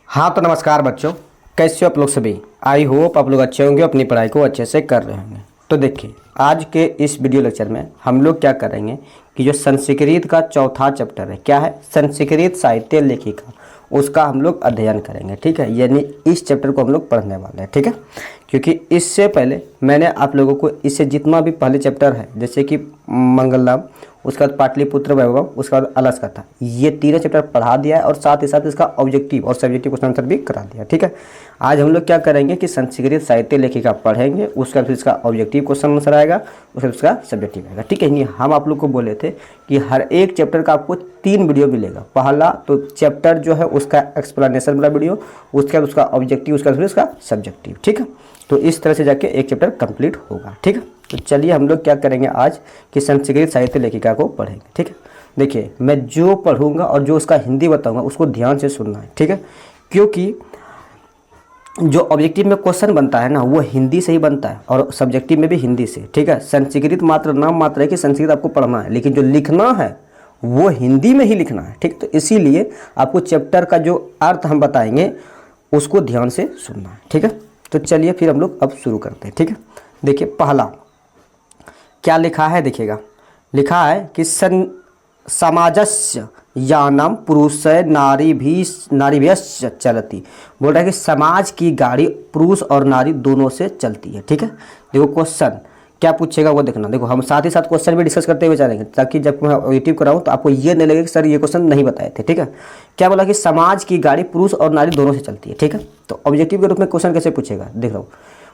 हाँ तो नमस्कार बच्चों, कैसे हो आप लोग सभी। आई होप आप लोग अच्छे होंगे, अपनी पढ़ाई को अच्छे से कर रहे होंगे। तो देखिए, आज के इस वीडियो लेक्चर में हम लोग क्या करेंगे कि जो संस्कृत का चौथा चैप्टर है, क्या है, संस्कृत साहित्य लेखिका, उसका हम लोग अध्ययन करेंगे। ठीक है, यानी इस चैप्टर को हम लोग पढ़ने वाले हैं। ठीक है, क्योंकि इससे पहले मैंने आप लोगों को इससे जितना भी पहले चैप्टर है, जैसे कि मंगलम, उसके बाद पाटलिपुत्र वैभव, उसके बाद अलस कथा, ये तीनों चैप्टर पढ़ा दिया है और साथ ही साथ इसका ऑब्जेक्टिव और सब्जेक्टिव क्वेश्चन आंसर भी करा दिया। ठीक है, आज हम लोग क्या करेंगे कि संस्कृत साहित्य लेखिका पढ़ेंगे, उसका फिर इसका ऑब्जेक्टिव क्वेश्चन आंसर आएगा, उसका इसका सब्जेक्टिव आएगा। ठीक है, नहीं हम आप लोग को बोले थे कि हर एक चैप्टर का आपको 3 वीडियो मिलेगा। पहला तो चैप्टर जो है उसका एक्सप्लेनेशन वाला वीडियो, उसके बाद उसका ऑब्जेक्टिव, उसका फिर उसका सब्जेक्टिव। ठीक है, तो इस तरह से जाके एक चैप्टर कंप्लीट होगा। ठीक है, तो चलिए हम लोग क्या करेंगे आज कि संस्कृत साहित्य लेखिका को पढ़ेंगे। ठीक है, देखिए मैं जो पढ़ूंगा और जो उसका हिंदी बताऊंगा उसको ध्यान से सुनना है। ठीक है, क्योंकि जो ऑब्जेक्टिव में क्वेश्चन बनता है ना, वो हिंदी से ही बनता है और सब्जेक्टिव में भी हिंदी से। ठीक है, संस्कृत मात्र नाम मात्र है कि संस्कृत आपको पढ़ना है, लेकिन जो लिखना है वो हिंदी में ही लिखना है। ठीक, तो इसीलिए आपको चैप्टर का जो अर्थ हम बताएंगे उसको ध्यान से सुनना है। ठीक है, तो चलिए फिर हम लोग अब शुरू करते हैं। ठीक है, देखिए पहला क्या लिखा है, देखिएगा लिखा है कि समाजस्य यानम पुरुष नारीभ्यश्च चलती। बोल रहा है कि समाज की गाड़ी पुरुष और नारी दोनों से चलती है। ठीक है, देखो क्वेश्चन क्या पूछेगा वो देखना। देखो हम साथ ही साथ क्वेश्चन भी डिस्कस करते हुए चलेंगे, ताकि जब मैं ऑब्जेक्टिव कराऊं तो आपको ये नहीं लगे कि सर ये क्वेश्चन नहीं बताए थे। ठीक है, क्या बोला कि समाज की गाड़ी पुरुष और नारी दोनों से चलती है। ठीक है, तो ऑब्जेक्टिव के रूप में क्वेश्चन कैसे पूछेगा, देख लो।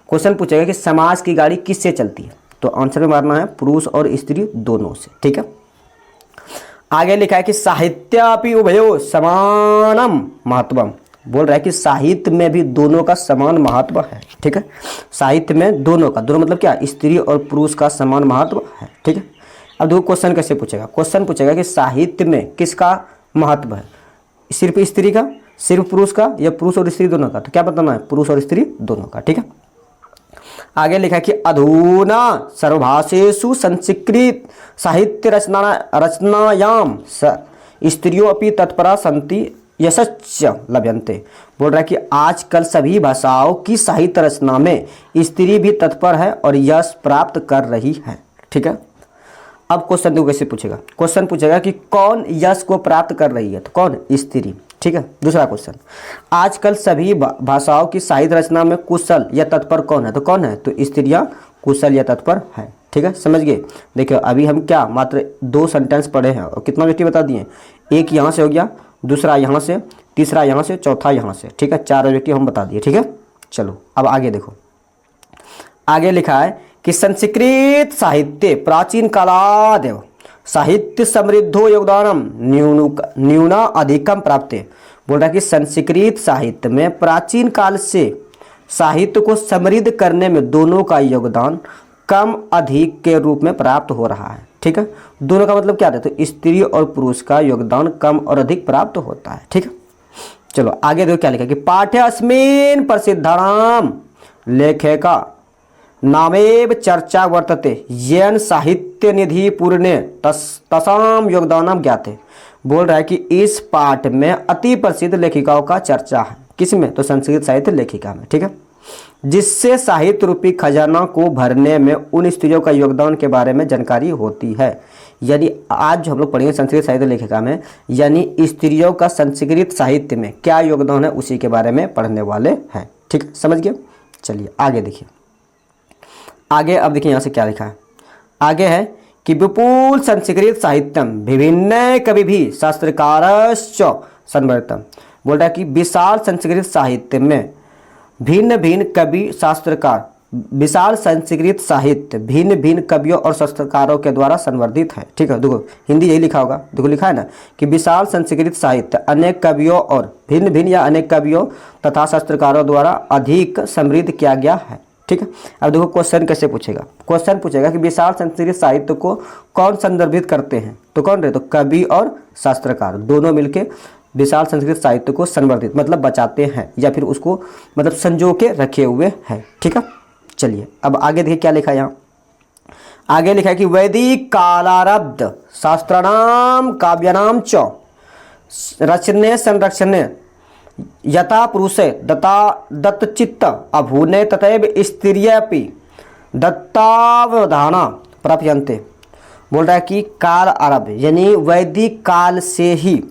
क्वेश्चन पूछेगा कि समाज की गाड़ी किससे चलती है, तो आंसर में मारना है पुरुष और स्त्री दोनों से। ठीक है, आगे लिखा है कि साहित्यापि उभयो समानम महत्वम। बोल रहा है कि साहित्य में भी दोनों का समान महत्व है। ठीक है, साहित्य में दोनों का, दोनों मतलब क्या, स्त्री और पुरुष का समान महत्व है। ठीक है, अब देखो क्वेश्चन कैसे पूछेगा। क्वेश्चन पूछेगा कि साहित्य में किसका महत्व है, सिर्फ स्त्री का, सिर्फ पुरुष का, या पुरुष और स्त्री दोनों का। तो क्या बताना है, पुरुष और स्त्री दोनों का। ठीक है, आगे लिखा है कि अधुना सर्वभाषेषु संस्कृत साहित्य रचनायाम स्त्रियों अपि तत्परा सन्ति यशश्च लभ्यन्ते। बोल रहा है कि आजकल सभी भाषाओं की साहित्य रचना में स्त्री भी तत्पर है और यश प्राप्त कर रही है। ठीक है, अब क्वेश्चन देखो कैसे पूछेगा। क्वेश्चन पूछेगा कि कौन यश को प्राप्त कर रही है, तो कौन, स्त्री। ठीक है, दूसरा क्वेश्चन, आजकल सभी भाषाओं की साहित्य रचना में कुशल या तत्पर कौन है, तो कौन है, तो स्त्रियां कुशल या तत्पर है। ठीक है, समझ गए। देखिए अभी हम क्या मात्र 2 सेंटेंस पढ़े हैं और कितना व्यक्ति बता दिए, एक यहाँ से हो गया, दूसरा यहाँ से, तीसरा यहाँ से, चौथा यहाँ से। ठीक है, 4 व्यक्ति हम बता दिए। ठीक है, चलो अब आगे देखो। आगे लिखा है कि संस्कृत साहित्य प्राचीन कालादेव साहित्य समृद्धो योगदानम न्यूना अधिकम प्राप्त। बोल रहा है कि संस्कृत साहित्य में प्राचीन काल से साहित्य को समृद्ध करने में दोनों का योगदान कम अधिक के रूप में प्राप्त हो रहा है। ठीक है, दोनों का मतलब क्या है, तो स्त्री और पुरुष का योगदान कम और अधिक प्राप्त होता है। ठीक है, चलो आगे देखो क्या लिखा कि पाठ्यस्मिन् प्रसिद्धानाम लेखका नामेव चर्चा वर्तते येन साहित्य निधि पूर्णे तसाम योगदानम ज्ञाते। बोल रहा है कि इस पाठ में अति प्रसिद्ध लेखिकाओं का चर्चा है, किसमें, तो संस्कृत साहित्य लेखिका में। ठीक है, जिससे साहित्य रूपी खजाना को भरने में उन स्त्रियों का योगदान के बारे में जानकारी होती है। यानी आज जो हम लोग पढ़ेंगे संस्कृत साहित्य लेखिका में, यानी स्त्रियों का संस्कृत साहित्य में क्या योगदान है उसी के बारे में पढ़ने वाले हैं। ठीक, समझ गए। चलिए आगे देखिए। आगे अब देखिए यहाँ से क्या लिखा है। आगे है कि विपुल संस्कृत साहित्यम विभिन्न कवि भी शास्त्रकारश्च संवर्तम। बोल रहा है कि विशाल संस्कृत साहित्य में भिन्न भिन्न कवि शास्त्रकार, विशाल संस्कृत साहित्य भिन्न भिन्न कवियों और शास्त्रकारों के द्वारा संवर्धित है। ठीक है, देखो हिंदी यही लिखा होगा, देखो लिखा है ना कि विशाल संस्कृत साहित्य अनेक कवियों और भिन्न भिन्न या अनेक कवियों तथा शास्त्रकारों द्वारा अधिक समृद्ध किया गया है। ठीक है, अब देखो क्वेश्चन कैसे पूछेगा। क्वेश्चन पूछेगा कि विशाल संस्कृत साहित्य को कौन संदर्भित करते हैं, तो कौन रहे, तो कवि और शास्त्रकार दोनों मिलके विशाल संस्कृत साहित्य को संवर्धित मतलब बचाते हैं या फिर उसको मतलब संजो के रखे हुए हैं। ठीक है, चलिए अब आगे देखिए क्या लिखा है यहाँ। आगे लिखा है कि वैदिक कालारब्ध शास्त्राणाम काव्यानाम च रचने संरक्षणे यथा पुरुषे दत्तचित्त अभूने तथैव स्त्रियपि दत्तावधाना प्राप्यन्ते। बोल रहा है कि काल आरंभ यानी वैदिक काल से ही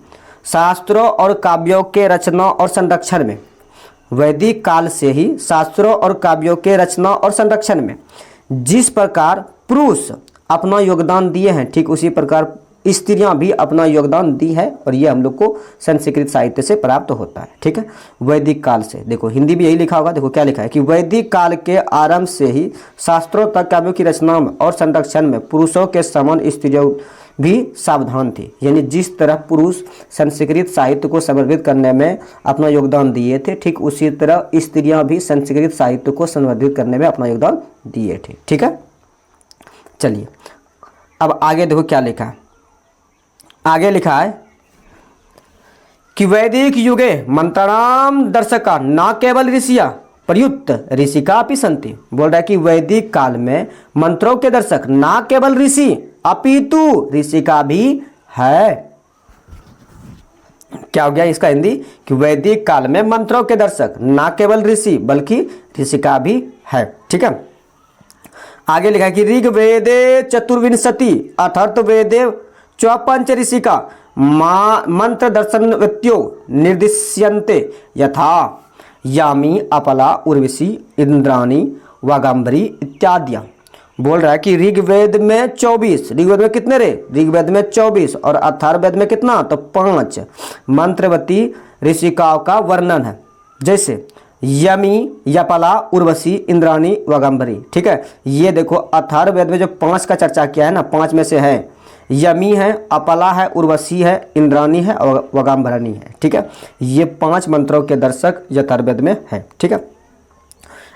शास्त्रों और काव्यों के रचना और संरक्षण में, वैदिक काल से ही शास्त्रों और काव्यों के रचना और संरक्षण में जिस प्रकार पुरुष अपना योगदान दिए हैं, ठीक उसी प्रकार स्त्रियां भी अपना योगदान दी है, और ये हम लोग को संस्कृत साहित्य से प्राप्त होता है। ठीक है, वैदिक काल से। देखो हिंदी भी यही लिखा होगा, देखो क्या लिखा है कि वैदिक काल के आरंभ से ही शास्त्रों तक काव्यों की रचना और संरक्षण में पुरुषों के समान स्त्रियों भी सावधान थी। यानी जिस तरह पुरुष संस्कृत साहित्य को संवर्धित करने में अपना योगदान दिए थे, ठीक उसी तरह स्त्रियां भी संस्कृत साहित्य को संवर्धित करने में अपना योगदान दिए थे। ठीक है, चलिए अब आगे देखो क्या लिखा है। आगे लिखा है कि वैदिक युगे मंत्राणाम दर्शका न केवल ऋषिया प्रयुक्त ऋषिका भी संति। बोल रहा है कि वैदिक काल में मंत्रों के दर्शक ना केवल ऋषि अपितु ऋषिका भी है। क्या हो गया इसका हिंदी कि वैदिक काल में मंत्रों के दर्शक ना केवल ऋषि बल्कि ऋषिका भी है। ठीक है, आगे लिखा है कि ऋग्वेदे चतुर्विंशति अथर्ववेदे 54 ऋषिका मंत्र दर्शन व्यक्त्यो निर्दिश्यन्ते यथा यामी अपला उर्वशी इंद्राणी वागंबरी इत्यादि। बोल रहा है कि ऋग्वेद में 24, ऋग्वेद में कितने रे, ऋग्वेद में 24 और अथर्ववेद में कितना तो 5 मंत्रवती ऋषिकाओं का वर्णन है, जैसे यमी, यपला, उर्वशी, इंद्राणी, वागंबरी। ठीक है, ये देखो अथर्ववेद में जो 5 का चर्चा किया है ना, 5 में से है यमी है, अपला है, उर्वशी है, इंद्राणी है और वागंबरणी है। ठीक है, ये 5 मंत्रों के दर्शक अथर्ववेद में है। ठीक है,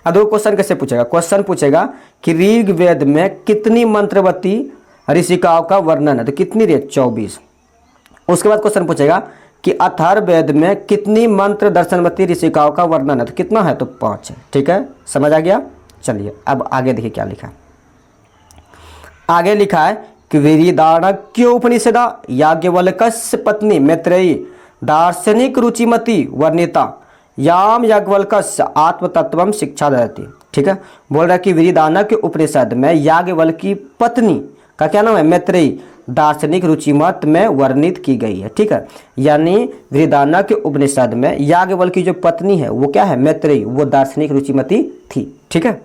अब दो क्वेश्चन कैसे पूछेगा, क्वेश्चन पूछेगा कि ऋग्वेद में कितनी मंत्रवती ऋषिकाओं का वर्णन है, तो कितनी रे 24। उसके बाद क्वेश्चन पूछेगा कि अथर्ववेद में कितनी मंत्र दर्शनवती ऋषिकाओं का वर्णन है, तो कितना है तो 5 है। ठीक है, समझ आ गया। चलिए अब आगे देखिए क्या लिखा है। आगे लिखा है कि वीरिदारण्योपनिषदा याज्ञवल्क्यस्य पत्नी मैत्रेयी दार्शनिक रुचिमती वर्णिता याम याज्ञवल्क्यस्य आत्मतत्वम शिक्षा ददाति। ठीक है, बोल रहा है कि वीरिदारण्य उपनिषद में याज्ञवल्क्य की पत्नी का क्या नाम है, मैत्रेयी, दार्शनिक रुचिमत में वर्णित की गई है। ठीक है, यानी वीरिदारण्य के उपनिषद में याज्ञवल्क्य की जो पत्नी है वो क्या है, मैत्रेयी, वो दार्शनिक रुचिमती थी। ठीक है,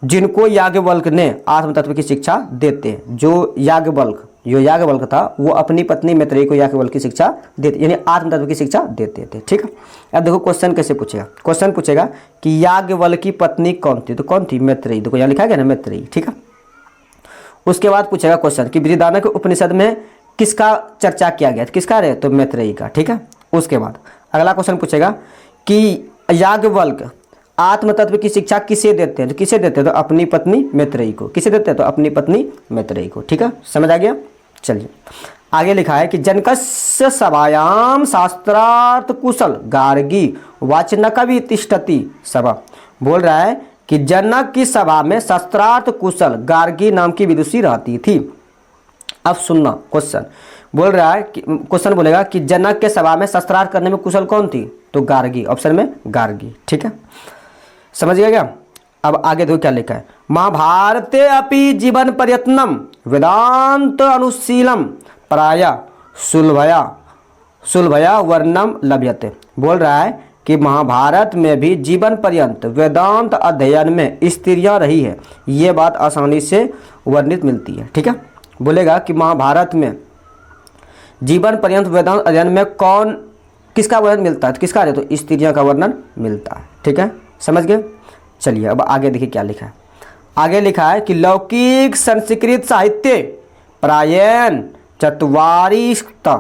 जिनको याज्ञवल्क्य ने आत्मतत्व की शिक्षा देते हैं। जो याज्ञवल्क्य था वो अपनी पत्नी मैत्रेयी को याज्ञवल्क्य की शिक्षा देते, यानी आत्मतत्व की शिक्षा देते थे। ठीक है, अब देखो क्वेश्चन कैसे पूछेगा। क्वेश्चन पूछेगा कि याज्ञवल्क्य की पत्नी कौन थी, तो कौन थी, मैत्रेयी। देखो यहाँ लिखा गया ना मैत्रेयी। ठीक है, उसके बाद पूछेगा क्वेश्चन कि वीरिदारण्य के उपनिषद में किसका चर्चा किया गया, किसका रहे, तो मैत्रेयी का। ठीक है, उसके बाद अगला क्वेश्चन पूछेगा कि याज्ञवल्क्य आत्मतत्व की शिक्षा किसे देते हैं, तो किसे देते हैं, तो अपनी पत्नी मैत्रेयी को। किसे देते हैं, तो अपनी पत्नी मैत्रेयी को। ठीक है, समझ आ गया। चलिए आगे लिखा है कि जनकस्य सभायाम शास्त्रार्थ कुशल गार्गी वाचनकवि तिष्ठति सभा। बोल रहा है कि जनक की सभा में शास्त्रार्थ कुशल गार्गी नाम की विदुषी रहती थी। अब सुनना क्वेश्चन बोल रहा है कि क्वेश्चन बोलेगा कि जनक के सभा में शास्त्रार्थ करने में कुशल कौन थी, तो गार्गी, ऑप्शन में गार्गी। ठीक है, समझ गया क्या। अब आगे देखो क्या लिखा है। महाभारते अपि जीवन प्रयत्नम वेदांत अनुशीलम प्राय सुलभया वर्णम लभ्यते। बोल रहा है कि महाभारत में भी जीवन पर्यंत वेदांत अध्ययन में स्त्रियां रही है, ये बात आसानी से वर्णित मिलती है। ठीक है, बोलेगा कि महाभारत में जीवन पर्यंत वेदांत अध्ययन में किसका वर्णन मिलता है, तो किसका है, तो स्त्रियां का वर्णन मिलता है। ठीक है, समझ गए। चलिए अब आगे देखिए क्या लिखा है। आगे लिखा है कि लौकिक संस्कृत साहित्य प्रायेण 4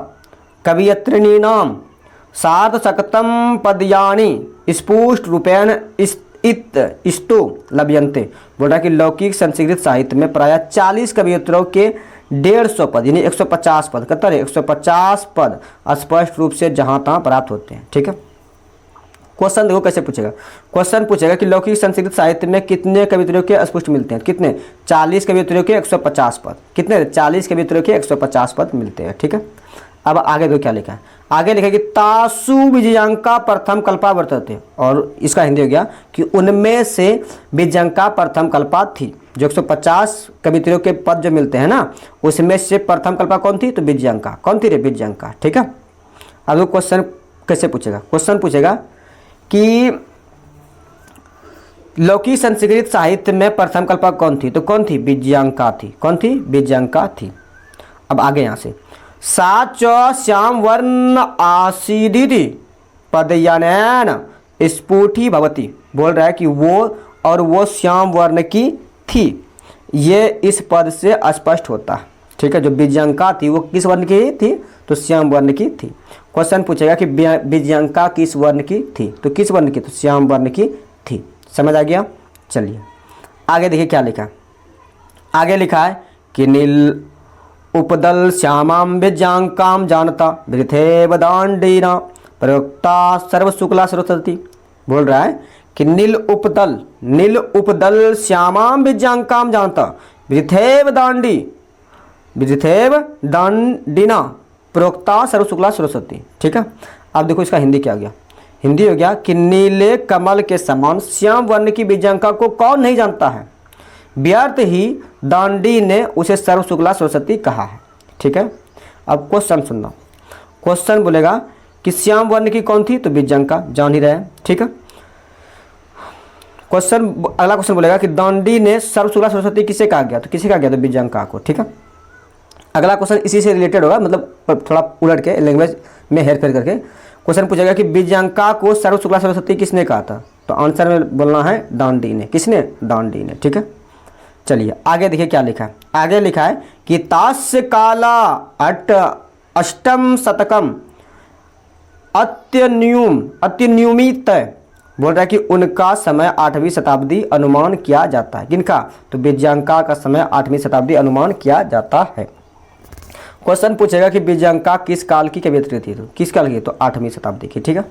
कवियत्रिणीनाम सार्धशतम पद्यानि स्पुष्ट रूपेण इष्टो लभ्यन्ते। बोल रहा है कि लौकिक संस्कृत साहित्य में प्राय 40 कवियत्रों के 150 पद यानी 150 पद, कितना है 150 पद स्पष्ट रूप से जहां तहां प्राप्त होते हैं। ठीक है, क्वेश्चन देखो कैसे पूछेगा। क्वेश्चन पूछेगा कि लौकिक संस्कृत साहित्य में कितने कवित्रों के स्पष्ट मिलते हैं, कितने 40 कवित्रों के 150 पद, कितने 40 कवित्रों के 150 पद मिलते हैं। ठीक है, अब आगे दो क्या लिखा है, आगे लिखा है कि तासु विजयांका प्रथम कल्पा वर्तते, और इसका हिंदी हो गया कि उनमें से विजयांका प्रथम कल्पा थी। जो 150 कवित्रियों के पद जो मिलते हैं ना, उसमें से प्रथम कल्पा कौन थी, तो विजयांका। कौन थी रे, विजयांका। ठीक है। अब वो क्वेश्चन कैसे पूछेगा, क्वेश्चन पूछेगा कि लौकिक संस्कृत साहित्य में प्रथम कल्पा कौन थी, तो कौन थी, विजयांका थी। कौन थी, विजयांका थी। अब आगे यहाँ से सा च श्याम वर्ण आसीदिति पदयनैन स्फुटी भवती, बोल रहा है कि वो और वो श्याम वर्ण की थी, ये इस पद से स्पष्ट होता है। ठीक है। जो विजयांका थी वो किस वर्ण की थी, तो श्याम वर्ण की थी। क्वेश्चन पूछेगा कि विजयांका किस वर्ण की थी, तो किस वर्ण की, तो श्याम वर्ण की थी। समझ आ गया। चलिए आगे देखिए क्या लिखा। आगे लिखा है कि नील उपदल श्यामां विजयांकां जानता वृथेव दांडीना प्रयुक्ता सर्व शुक्ला सरस्वती, बोल रहा है कि नील उपदल श्यामां विजयांकां जानता वृथेव दांडीना प्रोक्ता सर्व शुक्ला सरस्वती। ठीक है। अब देखो इसका हिंदी क्या हो गया, हिंदी हो गया कि नीले कमल के समान श्याम वर्ण की विजयांका को कौन नहीं जानता है, व्यर्थ ही दांडी ने उसे सर्व शुक्ला सरस्वती कहा है। ठीक है। अब क्वेश्चन सुनना, क्वेश्चन बोलेगा कि श्याम वर्ण की कौन थी, तो विजयांका, जान ही रहे हैं। ठीक है। क्वेश्चन अगला क्वेश्चन बोलेगा कि दांडी ने सर्व शुक्ला सरस्वती किसे कहा गया, तो किसे कहा गया, तो विजयांका को। ठीक है। अगला क्वेश्चन इसी से रिलेटेड होगा, मतलब थोड़ा उलट के लैंग्वेज में हेर फेर करके क्वेश्चन पूछेगा कि विजयांका को सर्व शुक्ला सरस्वती किसने कहा था, तो आंसर में बोलना है दांडी ने। किसने, दांडी ने। ठीक है। चलिए आगे देखिए क्या लिखा है। आगे लिखा है कि तास्य काला अष्टम शतकम अत्यन्यूमित, बोल रहा है कि उनका समय 8वीं शताब्दी अनुमान किया जाता है। किनका, तो विजयांका का समय 8वीं शताब्दी अनुमान किया जाता है। क्वेश्चन पूछेगा कि विजयांका किस काल की कवियत्री थी, तो किस काल की, तो 8वीं शताब्दी की। ठीक है।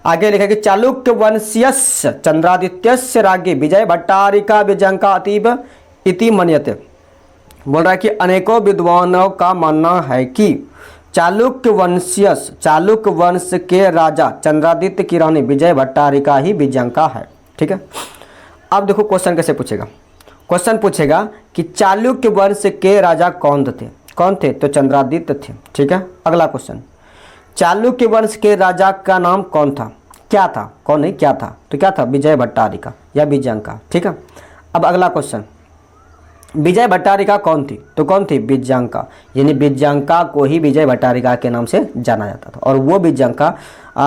आगे लिखा कि चालुक्य वंशीयस्य चंद्रादित्यस्य राज्ञी विजय भट्टारिका विजयांका अतीब इति मन्यते, बोल रहा है कि अनेकों विद्वानों का मानना है कि चालुक्य वंश के राजा चंद्रादित्य की रानी विजय भट्टारिका ही विजयांका है। ठीक है। अब देखो क्वेश्चन कैसे पूछेगा, क्वेश्चन पूछेगा कि चालुक्य वंश के राजा कौन थे, तो चंद्रादित्य थे। ठीक है। अगला क्वेश्चन, चालुक्य वंश के राजा का नाम कौन था, क्या था, कौन नहीं क्या था, तो क्या था, विजय भट्टारिका या विजयांका। ठीक है। अब अगला क्वेश्चन, विजय भट्टारिका कौन थी, तो कौन थी, विजयांका, यानी विजयांका को ही विजय भट्टारिका के नाम से जाना जाता था, और वो विजयांका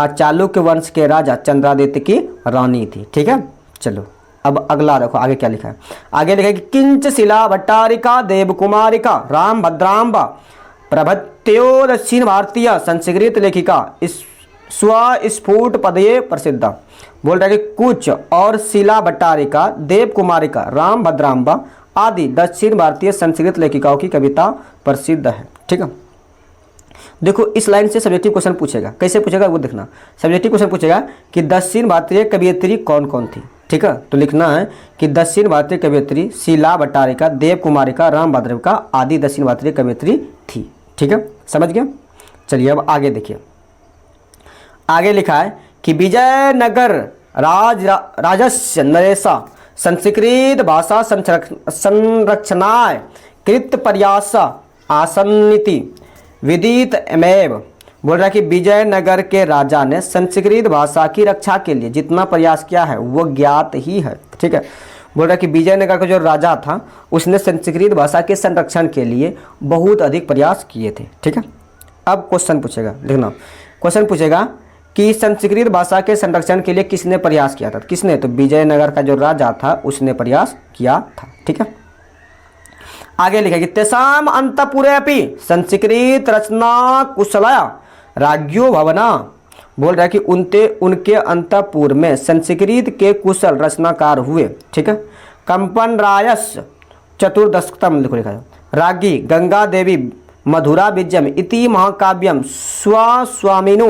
चालुक्य वंश के राजा चंद्रादित्य की रानी थी। ठीक है। चलो अब अगला देखो आगे क्या लिखा है। आगे लिखा है कि किंच शिला भट्टारिका देवकुमारिका राम भद्राम्बा प्रभत्यो दक्षिण भारतीय संस्कृत लेखिका स्वस्फुट पदये प्रसिद्धा, बोल रहा है कि कुछ और शिला भट्टारिका देव कुमारिका राम भद्राम्बा आदि दक्षिण भारतीय संस्कृत लेखिकाओं की कविता प्रसिद्ध है। ठीक है। देखो इस लाइन से सब्जेक्टिव क्वेश्चन पूछेगा, कैसे पूछेगा वो देखना। सब्जेक्टिव क्वेश्चन पूछेगा कि दक्षिण भारतीय कवियत्री कौन कौन थी। ठीक है। तो लिखना है कि दक्षिण भारतीय कवियत्री शिला भट्टारिका देव कुमारिका राम भद्राम्बा आदि दक्षिण भारतीय कवियत्री थी। ठीक है। समझ गया। चलिए अब आगे देखिए। आगे लिखा है कि विजयनगर राजस्य नरेशा संस्कृत भाषा संरक्षणाय कृत प्रयास आसन्निति विदित एमेव, बोल रहा है कि विजयनगर के राजा ने संस्कृत भाषा की रक्षा के लिए जितना प्रयास किया है वो ज्ञात ही है। ठीक है। बोल रहा है कि विजयनगर का जो राजा था उसने संस्कृत भाषा के संरक्षण के लिए बहुत अधिक प्रयास किए थे। ठीक है। अब क्वेश्चन पूछेगा, लिखना। क्वेश्चन पूछेगा कि संस्कृत भाषा के संरक्षण के लिए किसने प्रयास किया था, किसने, तो विजयनगर का जो राजा था उसने प्रयास किया था। ठीक है। आगे लिखा कि तेषाम अंतपुरे अपि संस्कृत रचना कुशलया राज्ञो भवना, बोल रहा है कि उनके अंतपुर में संस्कृत के कुशल रचनाकार हुए। ठीक है। कंपन रायस चतुर्दशकम लिखा है राज्ञी गंगा देवी मधुरा विजयम इति महाकाव्यम स्वस्वामिनो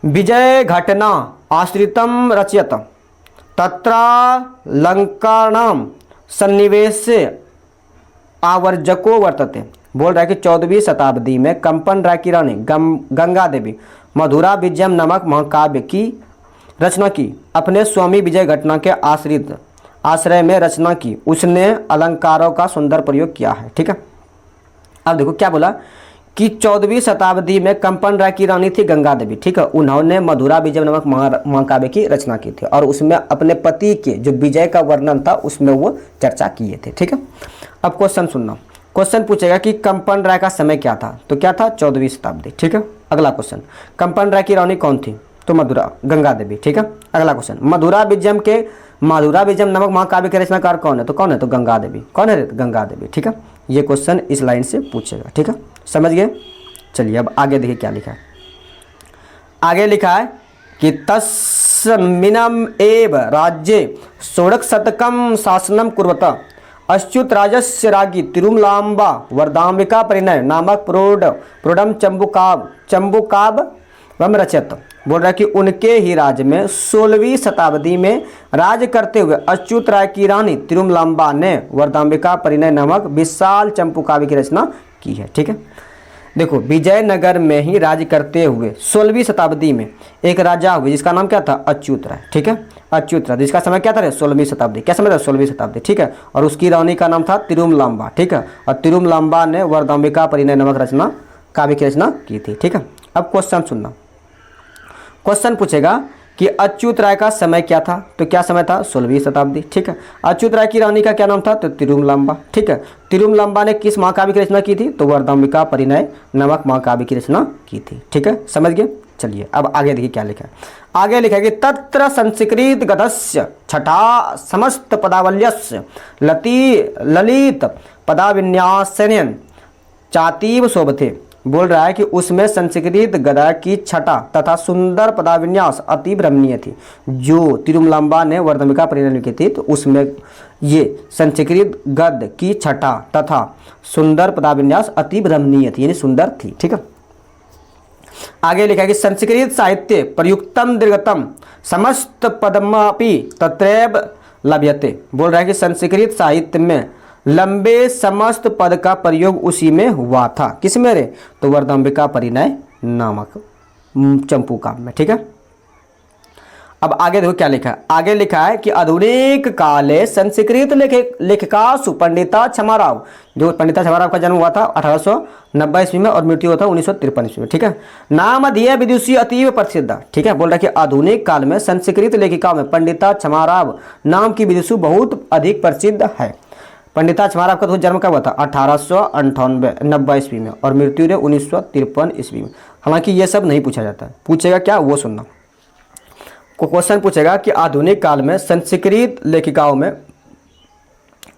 विजय घटना आश्रितम रचयत तत्र लंकाणाम सन्निवेश आवर्जको वर्तते बोल रहा है कि 14वीं शताब्दी में कंपन राय की रानी गंगा देवी मधुरा विजयम नामक महाकाव्य की रचना की। अपने स्वामी विजय घटना के आश्रय में रचना की। उसने अलंकारों का सुंदर प्रयोग किया है। ठीक है, अब देखो क्या बोला कि 14वीं शताब्दी में कंपन राय की रानी थी गंगा देवी। ठीक है, उन्होंने मधुरा विजय नामक महाकाव्य की रचना की थी और उसमें अपने पति के जो विजय का वर्णन था उसमें वो चर्चा किए थे। ठीक है, अब क्वेश्चन सुनना। क्वेश्चन पूछेगा कि कंपन राय का समय क्या था, तो क्या था 14वीं शताब्दी। ठीक है, अगला क्वेश्चन, कंपन राय की रानी कौन थी, तो मधुरा गंगा देवी। ठीक है, अगला क्वेश्चन, मधुरा विजयम नामक महाकाव्य के रचनाकार कौन है, तो कौन है, तो गंगा देवी। कौन है, गंगा देवी। ठीक है, ये क्वेश्चन इस लाइन से पूछेगा। ठीक है, समझ गए। चलिए अब आगे देखिए क्या लिखा है। आगे लिखा है कि तस्मिन्नम् एव राज्ये षोडशतकं शासनं कुर्वता अच्युत राजस्य राज्ञी तिरुमलाम्बा वरदाम्बिका परिणय नामक प्रोडम चंबुकाव्यम रचयत। बोल रहा है कि उनके ही राज्य में 16वीं शताब्दी में राज करते हुए अच्युत राय की रानी तिरुमलाम्बा ने वरदाम्बिका परिणय नामक विशाल चंपू काव्य की रचना की है। ठीक है, देखो विजयनगर में ही राज करते हुए 16वीं शताब्दी में एक राजा हुए जिसका नाम क्या था, अच्युत राय। ठीक है, अच्युत राय, जिसका समय क्या था, 16वीं शताब्दी। क्या समय था, 16वीं शताब्दी। ठीक है, और उसकी रानी का नाम था तिरुमलाम्बा। ठीक है, और तिरुमलाम्बा ने वरदाम्बिका परिणय नामक रचना काव्य की रचना की थी। ठीक है, अब क्वेश्चन सुनना। क्वेश्चन पूछेगा कि अच्युत राय का समय क्या था, तो क्या समय था, 16वीं शताब्दी। ठीक है, अच्युत राय की रानी का क्या नाम था, तो तिरुमलाम्बा। ठीक है, तिरुमलाम्बा ने किस महाकाव्य की रचना की थी, तो वरदाम्बिका परिणय नामक महाकाव्य की रचना की थी। ठीक है, समझ गए। चलिए अब आगे देखिए क्या लिखा है। आगे लिखा है कि तत्र संस्कृत गदस्य छठा समस्त पदावल्यस्य ललित पदाविन्यासन चातीव शोभते। बोल रहा है कि उसमें संस्कृत गदा की छटा तथा सुंदर पदाविन्यास अति रमणीय थी। जो तिरुमलाम्बा ने वरदाम्बिका परिणय लिखी थी तो उसमें ये संस्कृत गद की छटा तथा सुंदर पदाविन्यास अति रमणीय थी, यानी सुंदर थी। ठीक है, आगे लिखा है कि संस्कृत साहित्य प्रयुक्तम दीर्घतम समस्त पदमापि तत्रैव लभ्यते। बोल रहा है कि संस्कृत साहित्य में लंबे समस्त पद का प्रयोग उसी में हुआ था। किस में रे, तो वरदाम्बिका परिणय नामक चंपू काव्य में। ठीक है, अब आगे देखो क्या लिखा है। आगे लिखा है कि आधुनिक काले संस्कृत लेखिकासु पंडिता क्षमाराव, जो पंडिता क्षमाराव का जन्म हुआ था 1890 ईस्वी में और मृत्यु हुआ था 1953 ईस्वी में। ठीक है, नामधेय विदुषी अतीव प्रसिद्ध। ठीक है, बोल रहा है कि आधुनिक काल में संस्कृत लेखिकाओं में पंडिता क्षमाराव नाम की विदुषु बहुत अधिक प्रसिद्ध है। पंडिता क्षमाराव का जन्म कब हुआ था, 1890 ईस्वी में और मृत्यु हुई 1953 ईस्वी में। हालांकि ये सब नहीं पूछा जाता है, पूछेगा क्या वो सुनना। क्वेश्चन पूछेगा कि आधुनिक काल में संस्कृत लेखिकाओं में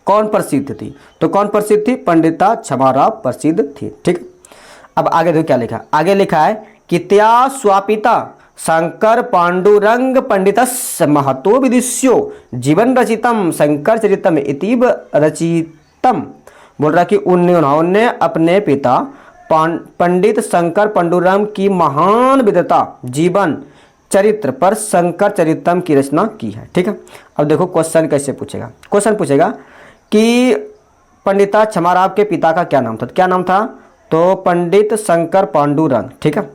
कौन प्रसिद्ध थी, तो कौन प्रसिद्ध थी, पंडिता क्षमाराव प्रसिद्ध थी। ठीक, अब आगे देखो क्या लिखा। आगे लिखा है कि त्या स्वापिता शंकर पांडुरंग पंडितस्य महतो विदुष्यो जीवन रचितम शंकर चरितम इतिव रचितम। बोल रहा कि उन्होंने अपने पिता पंडित शंकर पांडुरंग की महान विद्वता जीवन चरित्र पर शंकर चरितम की रचना की है। ठीक है, अब देखो क्वेश्चन कैसे पूछेगा। क्वेश्चन पूछेगा कि पंडिता क्षमाराव के पिता का क्या नाम था, क्या नाम था, तो पंडित शंकर पांडुरंग। ठीक है,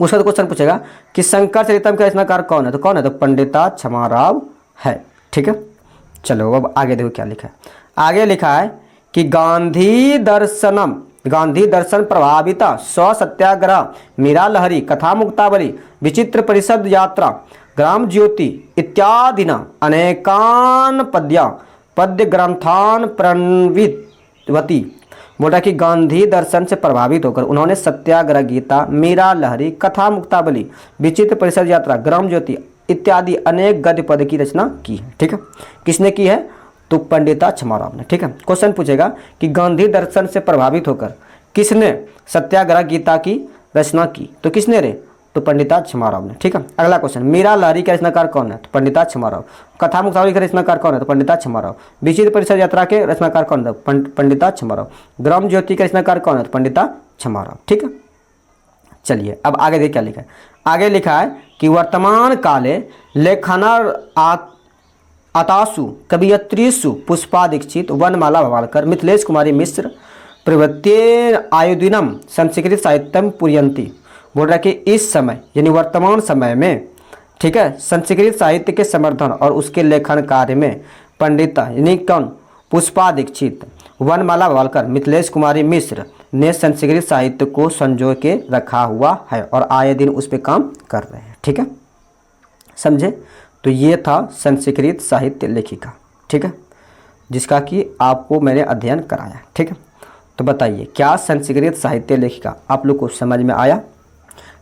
उसका क्वेश्चन पूछेगा कि शंकर चरितम के रचनाकार कौन है, तो कौन है, तो पंडिता क्षमाराव है। ठीक है, चलो अब आगे देखो क्या लिखा है। आगे लिखा है कि गांधी दर्शन प्रभाविता स्व सत्याग्रह मीरा लहरी कथा मुक्तावली विचित्र परिषद यात्रा ग्राम ज्योति इत्यादिना अनेकान पद्य ग्रंथान प्रणवितवती। बोल रहा कि गांधी दर्शन से प्रभावित होकर उन्होंने सत्याग्रह गीता मीरा लहरी कथा मुक्तावली विचित्र परिषद यात्रा ग्राम ज्योति इत्यादि अनेक गद्य पद की रचना की है। ठीक है, किसने की है, तो पंडिता क्षमाराव ने। ठीक है, क्वेश्चन पूछेगा कि गांधी दर्शन से प्रभावित होकर किसने सत्याग्रह गीता की रचना की, तो किसने रे, तो पंडिता क्षमाराव ने। ठीक है, अगला क्वेश्चन, मीरा लहरी के रचनाकार कौन है, तो पंडिता क्षमाराव। कथा मुक्तावली के रचनाकार कौन है, तो पंडिता क्षमाराव। विचित्र परिषद यात्रा के रचनाकार कौन है, पंडिता क्षमाराव। ग्राम ज्योति के रचनाकार कौन है, तो पंडिता क्षमाराव। ठीक है, चलिए अब आगे देखिए क्या लिखा है। आगे लिखा है कि वर्तमान काले लेखना आतासु कवियत्रीसु पुष्पा दीक्षित वनमाला भवालकर मिथिलेश कुमारी मिश्र प्रवृत्ति आयुदिनम संस्कृत साहित्यम पुरयंती। बोल रहा है कि इस समय यानी वर्तमान समय में, ठीक है, संस्कृत साहित्य के समर्थन और उसके लेखन कार्य में पंडिता यानी कौन, पुष्पा दीक्षित, वनमाला वालकर, मिथिलेश कुमारी मिश्र ने संस्कृत साहित्य को संजो के रखा हुआ है और आए दिन उस पर काम कर रहे हैं। ठीक है, समझे। तो ये था संस्कृत साहित्य लेखिका, ठीक है, जिसका कि आपको मैंने अध्ययन कराया। ठीक है, तो बताइए क्या संस्कृत साहित्य लेखिका आप लोग को समझ में आया?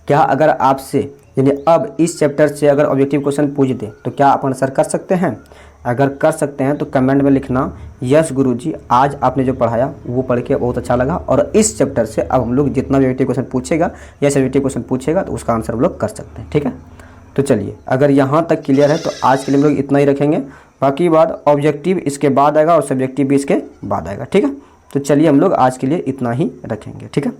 क्या अगर आपसे यानी अब इस चैप्टर से अगर ऑब्जेक्टिव क्वेश्चन पूछ दे तो क्या आप आंसर कर सकते हैं? अगर कर सकते हैं तो कमेंट में लिखना यस गुरुजी, आज आपने जो पढ़ाया वो पढ़ के बहुत अच्छा लगा और इस चैप्टर से अब हम लोग जितना भी ऑब्जेक्टिव क्वेश्चन पूछेगा या ऑब्जेक्टिव क्वेश्चन पूछेगा तो उसका आंसर हम लोग कर सकते हैं। ठीक है, तो चलिए अगर यहाँ तक क्लियर है तो आज के लिए हम लोग इतना ही रखेंगे। बाकी बात ऑब्जेक्टिव इसके बाद आएगा और सब्जेक्टिव भी इसके बाद आएगा। ठीक है, तो चलिए हम लोग आज के लिए इतना ही रखेंगे। ठीक है।